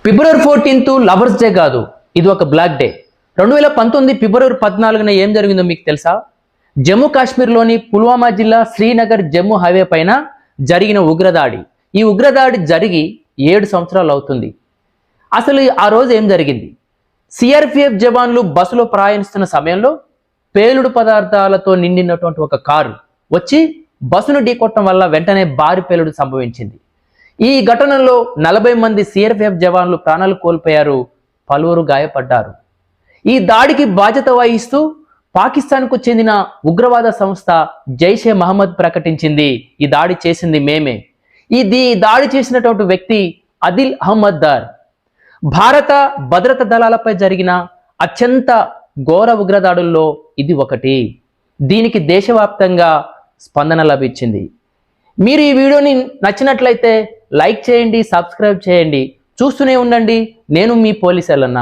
ఫిబ్రవరి 14th lovers day కాదు, ఇది ఒక బ్లాక్ డే. 2019 ఫిబ్రవరి 14న ఏం జరిగిందో మీకు తెలుసా? జమ్మూ కాశ్మీర్లోని పుల్వామా జిల్లా శ్రీనగర్ జమ్మూ హైవే పైన జరిగిన ఉగ్రదాడి. ఈ ఉగ్రదాడి జరిగి 7 సంవత్సరాలు అవుతుంది. అసలు ఆ రోజు ఏం జరిగింది? సిఆర్పిఎఫ్ జవాన్లు బస్సులో ప్రయాణిస్తున్న సమయంలో పేలుడు పదార్థాలతో నిండినటువంటి ఒక కారు వచ్చి బస్సును ఢీకొట్టడం వల్ల వెంటనే భారీ పేలుడు సంభవించింది. ఈ ఘటనలో 40 మంది సిఆర్పిఎఫ్ జవాన్లు ప్రాణాలు కోల్పోయారు, పలువురు గాయపడ్డారు. ఈ దాడికి బాధ్యత వహిస్తూ పాకిస్తాన్కు చెందిన ఉగ్రవాద సంస్థ జైషే మహమ్మద్ ప్రకటించింది, ఈ దాడి చేసింది మేమే. ఈ దాడి చేసినటువంటి వ్యక్తి అదిల్ అహ్మద్ దార్. భారత భద్రతా దళాలపై జరిగిన అత్యంత ఘోర ఉగ్రదాడుల్లో ఇది ఒకటి. దీనికి దేశవ్యాప్తంగా స్పందన లభించింది. మీరు ఈ వీడియోని నచ్చినట్లయితే లైక్ చేయండి, సబ్స్క్రైబ్ చేయండి, చూస్తూనే ఉండండి. నేను మీ పోలీస్ ఎల్లన్న.